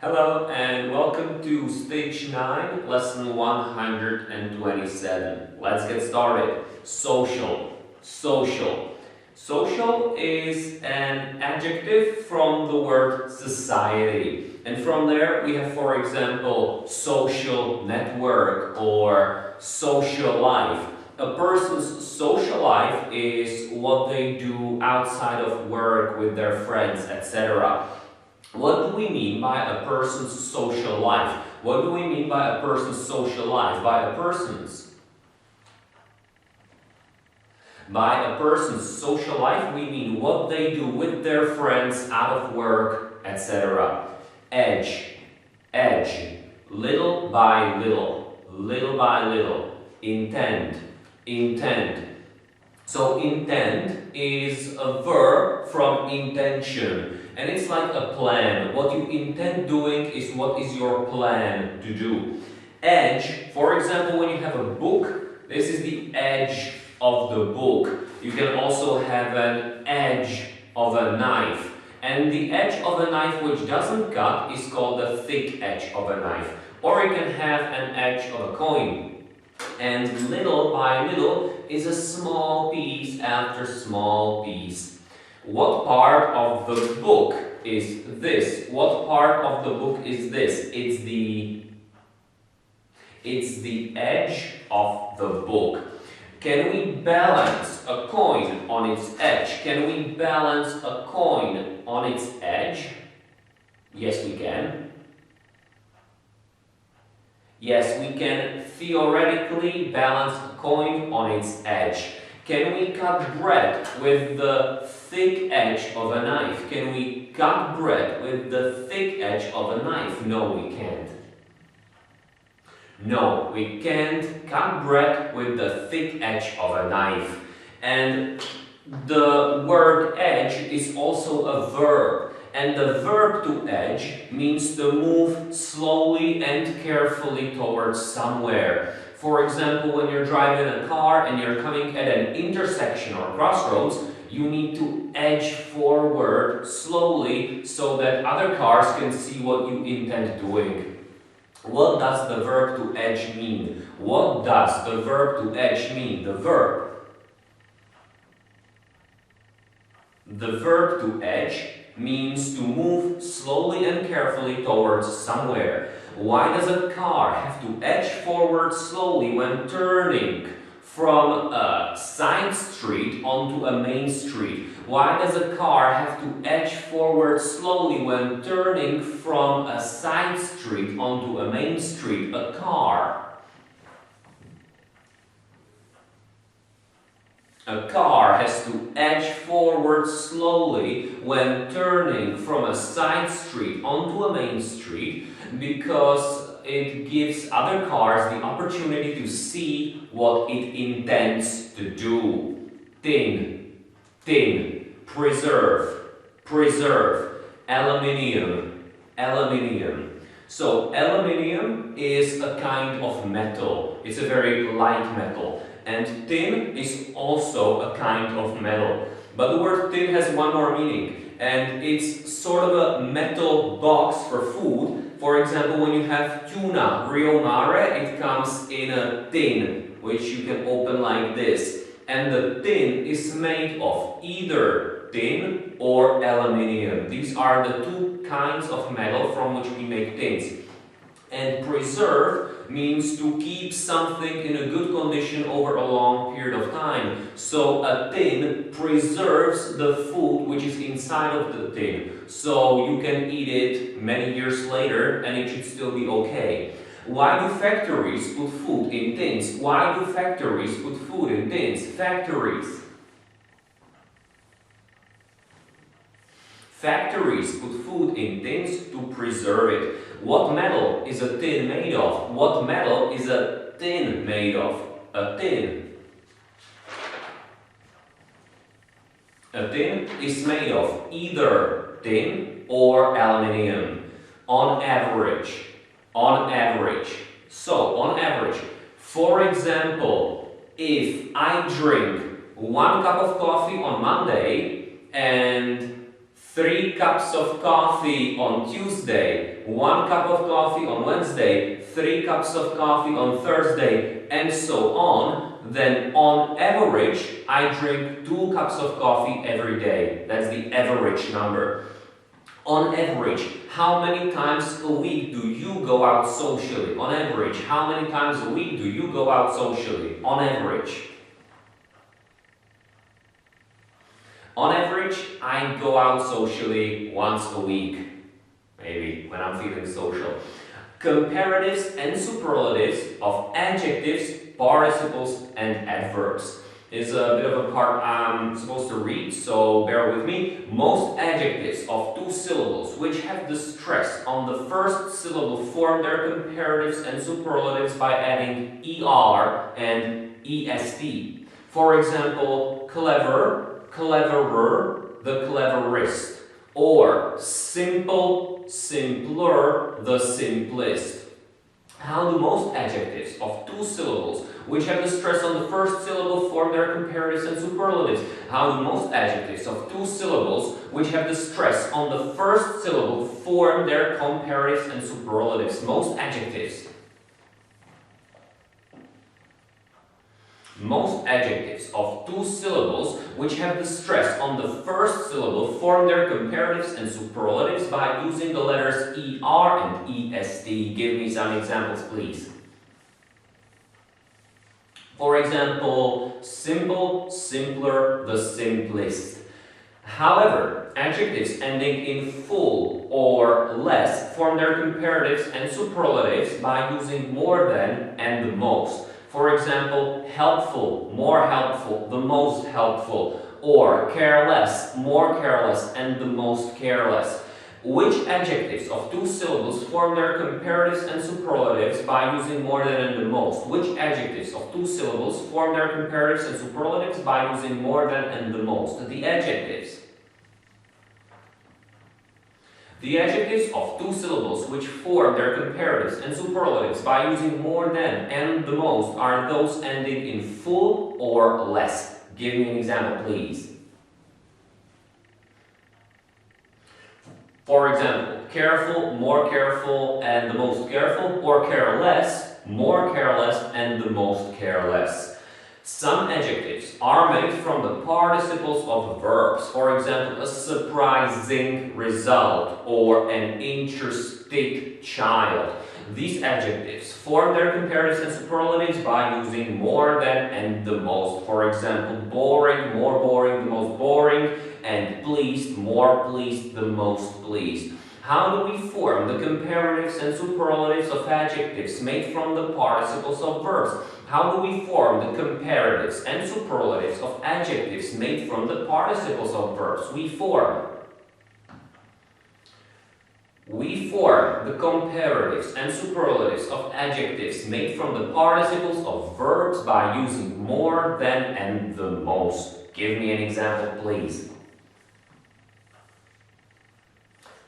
Hello and welcome to stage 9, lesson 127. Let's get started. Social. Social. Social is an adjective from the word society. And from there we have, for example, social network or social life. A person's social life is what they do outside of work with their friends, etc. What do we mean by a person's social life? What do we mean by a person's social life? By a person's social life, we mean what they do with their friends out of work, etc. Edge, edge, little by little, little by little. Intend, intend. So intend is a verb from intention. And it's like a plan. What you intend doing is what is your plan to do. Edge, for example, when you have a book, this is the edge of the book. You can also have an edge of a knife. And the edge of a knife which doesn't cut is called the thick edge of a knife. Or you can have an edge of a coin. And little by little is a small piece after small piece. What part of the book is this? What part of the book is this? It's the edge of the book. Can we balance a coin on its edge? Can we balance a coin on its edge? Yes, we can. Yes, we can theoretically balance a coin on its edge. Can we cut bread with the thick edge of a knife? Can we cut bread with the thick edge of a knife? No, we can't. No, we can't cut bread with the thick edge of a knife. And the word edge is also a verb. And the verb to edge means to move slowly and carefully towards somewhere. For example, when you're driving a car and you're coming at an intersection or crossroads, you need to edge forward slowly so that other cars can see what you intend doing. What does the verb to edge mean? What does the verb to edge mean? The verb to edge means to move slowly and carefully towards somewhere. Why does a car have to edge forward slowly when turning from a side street onto a main street? Why does a car have to edge forward slowly when turning from a side street onto a main street? A car has to edge forward slowly when turning from a side street onto a main street because it gives other cars the opportunity to see what it intends to do. Thin, thin, preserve, preserve, aluminium, aluminium. So aluminium is a kind of metal. It's a very light metal. And tin is also a kind of metal. But the word tin has one more meaning. And it's sort of a metal box for food. For example, when you have tuna, Rio Mare, it comes in a tin, which you can open like this. And the tin is made of either tin or aluminium. These are the two kinds of metal from which we make tins. And preserve means to keep something in a good condition over a long period of time. So a tin preserves the food which is inside of the tin. So you can eat it many years later and it should still be okay. Why do factories put food in tins? Why do factories put food in tins? Factories put food in tins to preserve it. What metal is a tin made of? What metal is a tin made of? A tin is made of either tin or aluminium. On average. So, on average, for example, if I drink 1 cup of coffee on Monday and 3 cups of coffee on Tuesday, 1 cup of coffee on Wednesday, 3 cups of coffee on Thursday, and so on, then on average, I drink 2 cups of coffee every day. That's the average number. On average, how many times a week do you go out socially? On average, how many times a week do you go out socially? On average. On average, I go out socially once a week, maybe, when I'm feeling social. Comparatives and superlatives of adjectives, participles, and adverbs. Is a bit of a part I'm supposed to read, so bear with me. Most adjectives of 2 syllables which have the stress on the first syllable form their comparatives and superlatives by adding er and est. For example, clever, cleverer, the cleverest, or simple, simpler, the simplest. How do most adjectives of 2 syllables which have the stress on the first syllable form their comparatives and superlatives? How do most adjectives of 2 syllables which have the stress on the first syllable form their comparatives and superlatives? Most adjectives. Most adjectives of 2 syllables which have the stress on the first syllable form their comparatives and superlatives by using the letters er and est. Give me some examples, please. For example, simple, simpler, the simplest. However, adjectives ending in full or less form their comparatives and superlatives by using more than and the most. For example, helpful, more helpful, the most helpful, or careless, more careless, and the most careless. Which adjectives of 2 syllables form their comparatives and superlatives by using more than and the most? Which adjectives of 2 syllables form their comparatives and superlatives by using more than and the most? The adjectives. The adjectives of 2 syllables which form their comparatives and superlatives by using more than and the most are those ending in full or less. Give me an example, please. For example, careful, more careful, and the most careful, or careless, more careless, and the most careless. Some adjectives are made from the participles of verbs. For example, a surprising result or an interested child. These adjectives form their comparatives and superlatives by using more than and the most. For example, boring, more boring, the most boring, and pleased, more pleased, the most pleased. How do we form the comparatives and superlatives of adjectives made from the participles of verbs? How do we form the comparatives and superlatives of adjectives made from the participles of verbs? We form the comparatives and superlatives of adjectives made from the participles of verbs by using more than and the most. Give me an example, please.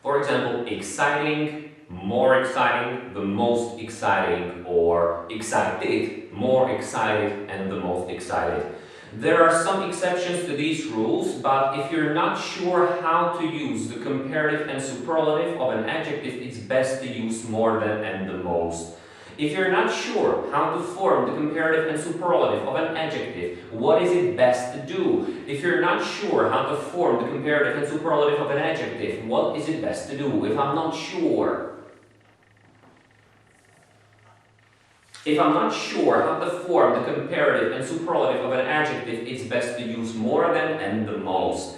For example, exciting, more exciting, the most exciting, or excited, more excited, and the most excited. There are some exceptions to these rules, but if you're not sure how to use the comparative and superlative of an adjective, it's best to use more than and the most. If you're not sure how to form the comparative and superlative of an adjective, what is it best to do? If you're not sure how to form the comparative and superlative of an adjective, what is it best to do? If I'm not sure how to form the comparative and superlative of an adjective, it's best to use more than and the most.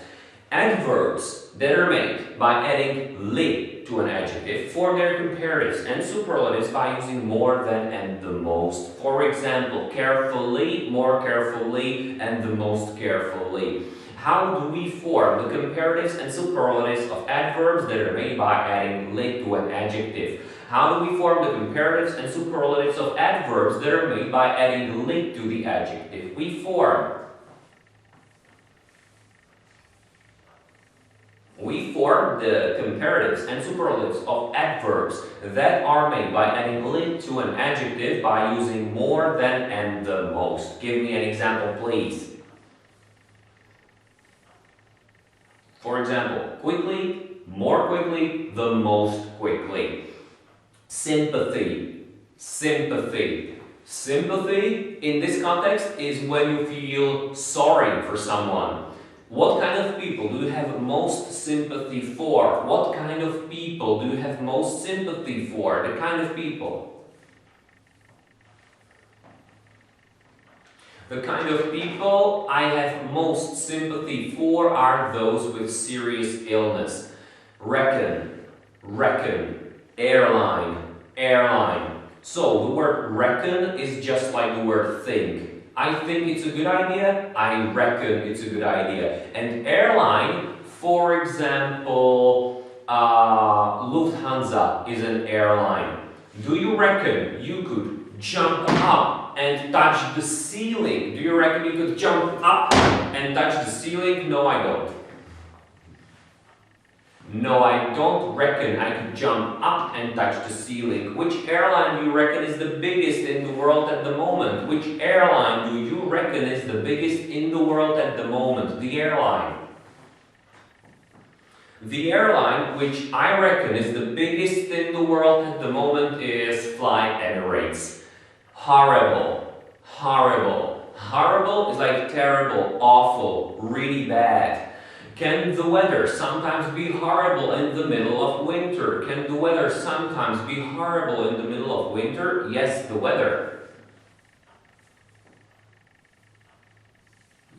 Adverbs that are made by adding li to an adjective form their comparatives and superlatives by using more than and the most. For example, carefully, more carefully, and the most carefully. How do we form the comparatives and superlatives of adverbs that are made by adding li to an adjective? How do we form the comparatives and superlatives of adverbs that are made by adding li to the adjective? We form the comparatives and superlatives of adverbs that are made by adding li to an adjective by using more than and the most. Give me an example, please. For For example, quickly, more quickly, the most quickly. Sympathy, sympathy. Sympathy in this context is when you feel sorry for someone. What kind of people do you have most sympathy for? What kind of people do you have most sympathy for? The kind of people. The kind of people I have most sympathy for are those with serious illness. Reckon, reckon, airline, airline. So the word reckon is just like the word think. I think it's a good idea, I reckon it's a good idea. And airline, for example, Lufthansa is an airline. Do you reckon you could jump up and touch the ceiling? Do you reckon you could jump up and touch the ceiling? No, I don't. No, I don't reckon I could jump up and touch the ceiling. Which airline do you reckon is the biggest in the world at the moment? Which airline do you reckon is the biggest in the world at the moment? The airline. The airline which I reckon is the biggest in the world at the moment is Fly Emirates. Horrible, horrible. Horrible is like terrible, awful, really bad. Can the weather sometimes be horrible in the middle of winter? Can the weather sometimes be horrible in the middle of winter? Yes, the weather.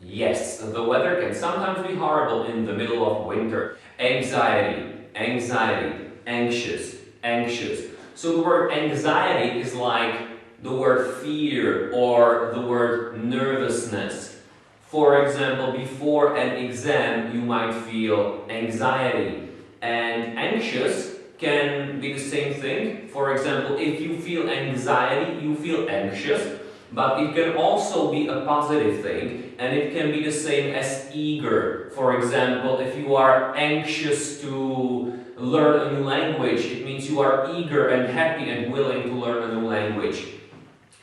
Yes, the weather can sometimes be horrible in the middle of winter. Anxiety, anxiety, anxious, anxious. So the word anxiety is like the word fear or the word nervousness. For example, before an exam, you might feel anxiety. And anxious can be the same thing. For example, if you feel anxiety, you feel anxious. But it can also be a positive thing, and it can be the same as eager. For example, if you are anxious to learn a new language, it means you are eager and happy and willing to learn a new language.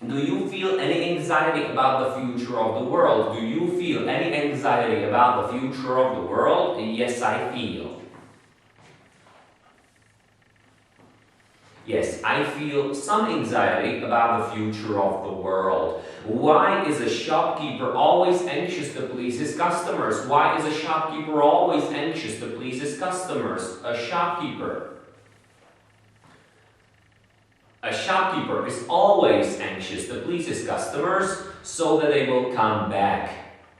Do you feel any anxiety about the future of the world? Do you feel any anxiety about the future of the world? Yes, I feel. Yes, I feel some anxiety about the future of the world. Why is a shopkeeper always anxious to please his customers? Why is a shopkeeper always anxious to please his customers? A shopkeeper is always anxious to please his customers so that they will come back.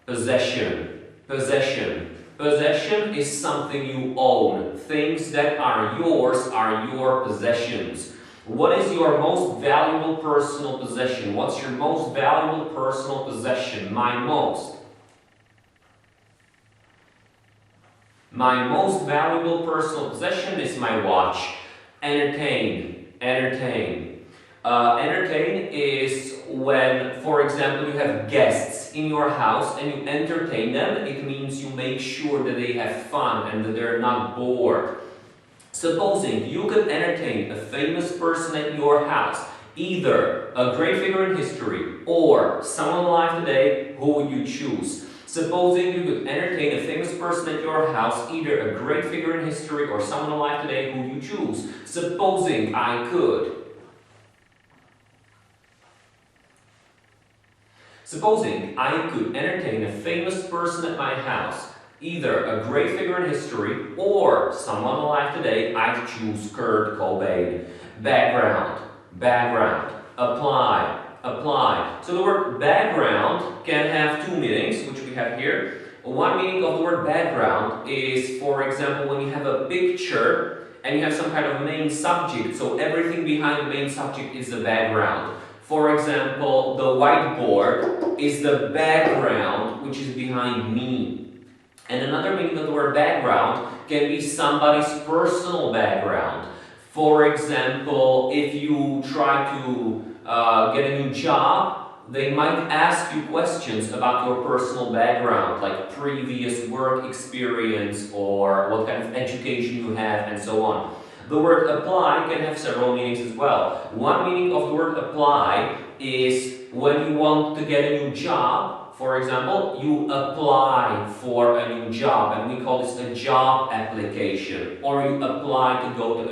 Possession, possession. Possession is something you own. Things that are yours are your possessions. What is your most valuable personal possession? What's your most valuable personal possession? My most valuable personal possession is my watch. Entertain, entertain. Entertain is when, for example, you have guests in your house and you entertain them. It means you make sure that they have fun and that they're not bored. Supposing you could entertain a famous person at your house, either a great figure in history or someone alive today, who would you choose? Supposing you could entertain a famous person at your house, either a great figure in history or someone alive today, who would you choose? Supposing I could. Supposing I could entertain a famous person at my house, either a great figure in history or someone alive today, I'd choose Kurt Cobain. Background, background, apply, apply. So the word background can have two meanings, which we have here. One meaning of the word background is, for example, when you have a picture and you have some kind of main subject, so everything behind the main subject is the background. For example, the whiteboard is the background which is behind me. And another meaning of the word background can be somebody's personal background. For example, if you try to get a new job, they might ask you questions about your personal background, like previous work experience or what kind of education you have and so on. The word apply can have several meanings as well. One meaning of the word apply is when you want to get a new job. For example, you apply for a new job, and we call this a job application, or you apply to go to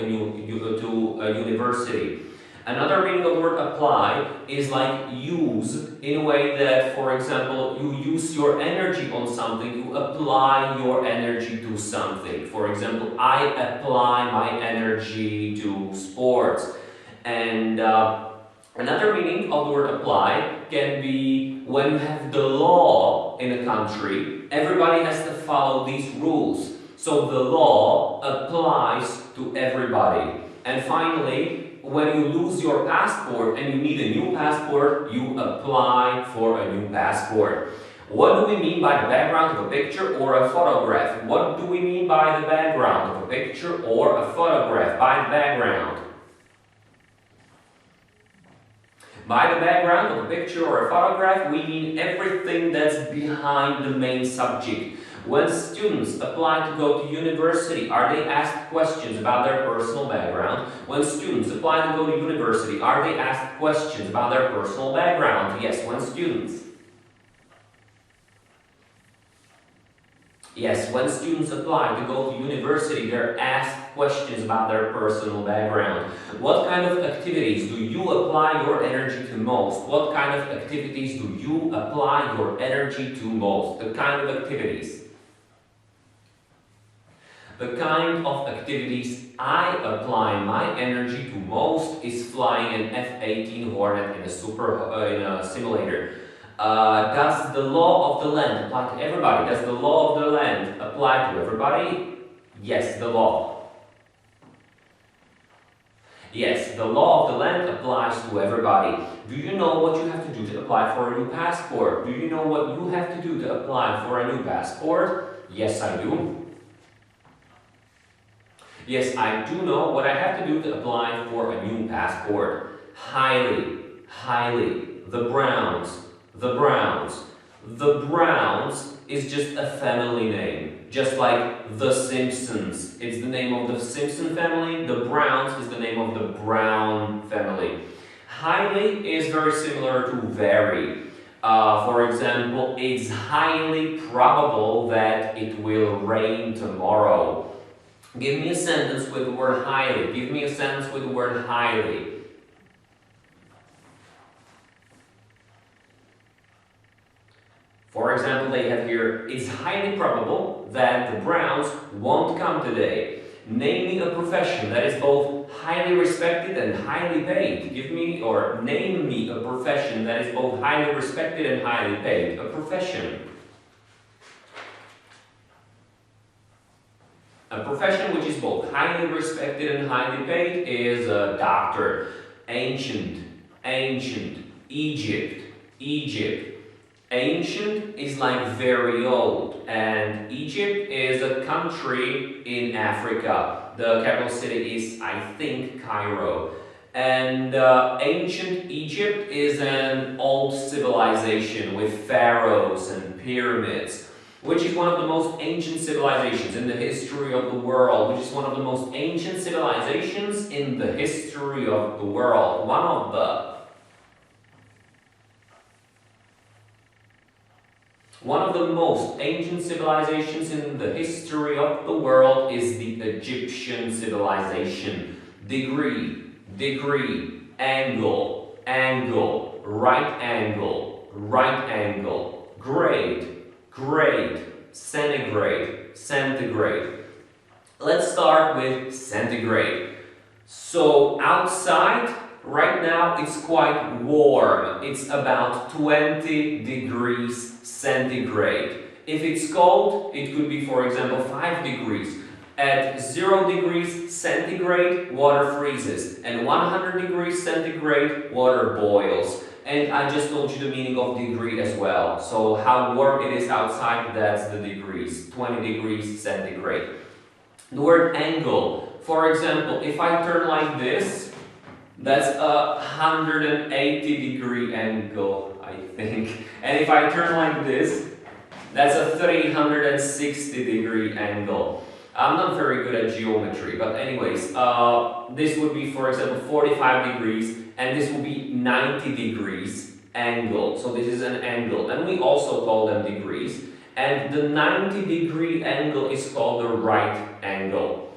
a university. Another meaning of the word apply is like use, in a way that, for example, you use your energy on something, you apply your energy to something. For example, I apply my energy to sports. And another meaning of the word apply can be when you have the law in a country, everybody has to follow these rules. So the law applies to everybody. And finally, when you lose your passport and you need a new passport, you apply for a new passport. What do we mean by the background of a picture or a photograph? What do we mean by the background of a picture or a photograph? By the background. By the background of a picture or a photograph, we mean everything that's behind the main subject. When students apply to go to university, are they asked questions about their personal background? When students apply to go to university, are they asked questions about their personal background? Yes, when students. Yes, when students apply to go to university, they're asked questions about their personal background. What kind of activities do you apply your energy to most? What kind of activities do you apply your energy to most? The kind of activities. The kind of activities I apply my energy to most is flying an F-18 Hornet in a simulator. Does the law of the land apply to everybody? Does the law of the land apply to everybody? Yes, the law. Yes, the law of the land applies to everybody. Do you know what you have to do to apply for a new passport? Do you know what you have to do to apply for a new passport? Yes, I do. Yes, I do know what I have to do to apply for a new passport. Highly, the Browns. The Browns is just a family name, just like The Simpsons. It's the name of the Simpson family. The Browns is the name of the Brown family. Highly is very similar to very. For example, it's highly probable that it will rain tomorrow. Give me a sentence with the word highly. Give me a sentence with the word highly. For example, they have here, it's highly probable that the Browns won't come today. Name me a profession that is both highly respected and highly paid. Name me a profession that is both highly respected and highly paid. A profession. A profession which is both highly respected and highly paid is a doctor. Ancient, Egypt. Ancient is like very old, and Egypt is a country in Africa. The capital city is, I think, Cairo. And ancient Egypt is an old civilization with pharaohs and pyramids, which is one of the most ancient civilizations in the history of the world, which is one of the most ancient civilizations in the history of the world. One of the most ancient civilizations in the history of the world is the Egyptian civilization. Degree, angle, right angle, grade, centigrade. Let's start with centigrade. So outside, right now it's quite warm. It's about 20 degrees centigrade. If it's cold, it could be, for example, 5 degrees. At 0 degrees centigrade, water freezes. And 100 degrees centigrade, water boils. And I just told you the meaning of degree as well. So how warm it is outside, that's the degrees. 20 degrees centigrade. The word angle. For example, if I turn like this, that's a 180 degree angle, I think. And if I turn like this, that's a 360 degree angle. I'm not very good at geometry, but anyways, this would be, for example, 45 degrees, and this would be 90 degrees, angle. So this is an angle, and we also call them degrees. And the 90-degree angle is called the right angle.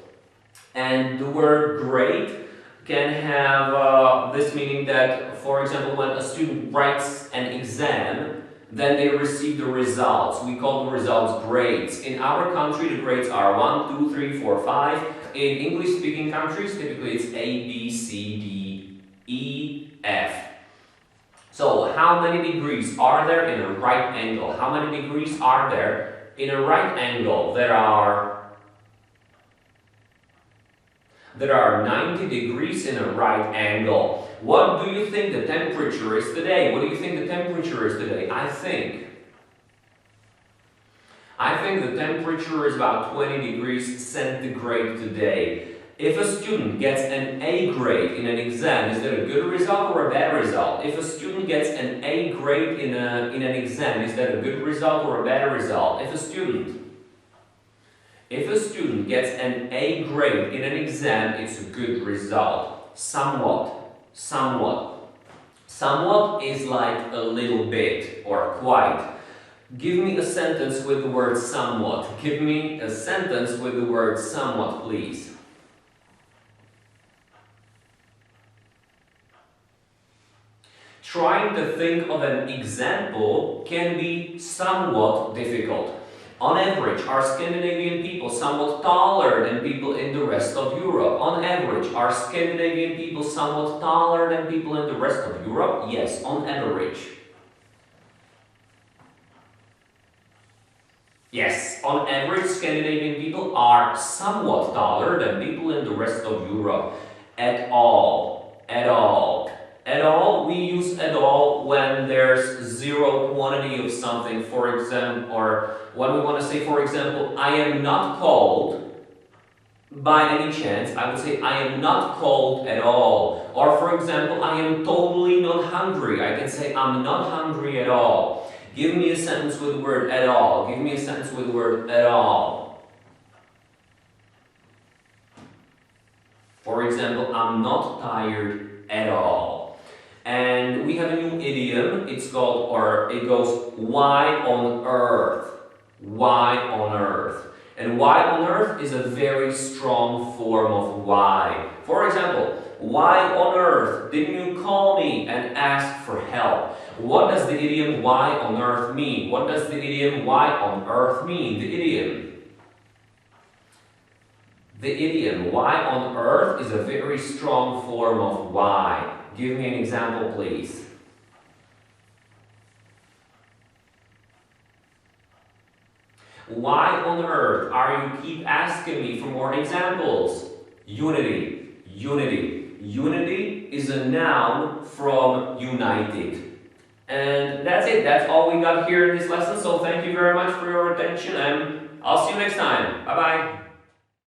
And the word grade can have this meaning that, for example, when a student writes an exam, then they receive the results. We call the results grades. In our country, the grades are 1, 2, 3, 4, 5. In English-speaking countries, typically it's A, B, C, D, E, F. So, how many degrees are there in a right angle? How many degrees are there in a right angle? There are 90 degrees in a right angle. What do you think the temperature is today? What do you think the temperature is today? I think the temperature is about 20 degrees centigrade today. If a student gets an A grade in an exam, is that a good result or a bad result? If a student gets an A grade in an exam, is that a good result or a bad result? If a student gets an A grade in an exam, it's a good result. Somewhat. Somewhat is like a little bit or quite. Give me a sentence with the word somewhat. Give me a sentence with the word somewhat, please. Trying to think of an example can be somewhat difficult. On average, are Scandinavian people somewhat taller than people in the rest of Europe? On average, are Scandinavian people somewhat taller than people in the rest of Europe? Yes, on average. Yes, on average, Scandinavian people are somewhat taller than people in the rest of Europe. At all. We use at all when there's zero quantity of something, for example, or when we want to say, for example, I am not cold by any chance, I would say I am not cold at all. Or for example, I am totally not hungry. I can say I'm not hungry at all. Give me a sentence with the word at all. Give me a sentence with the word at all. For example, I'm not tired at all. And we have a new idiom. It's called, or it goes, why on earth? Why on earth? And why on earth is a very strong form of why. For example, why on earth didn't you call me and ask for help? What does the idiom why on earth mean? What does the idiom why on earth mean? The idiom why on earth is a very strong form of why. Give me an example, please. Why on earth are you keep asking me for more examples? Unity. Unity is a noun from united. And that's it. That's all we got here in this lesson. So thank you very much for your attention, and I'll see you next time. Bye-bye.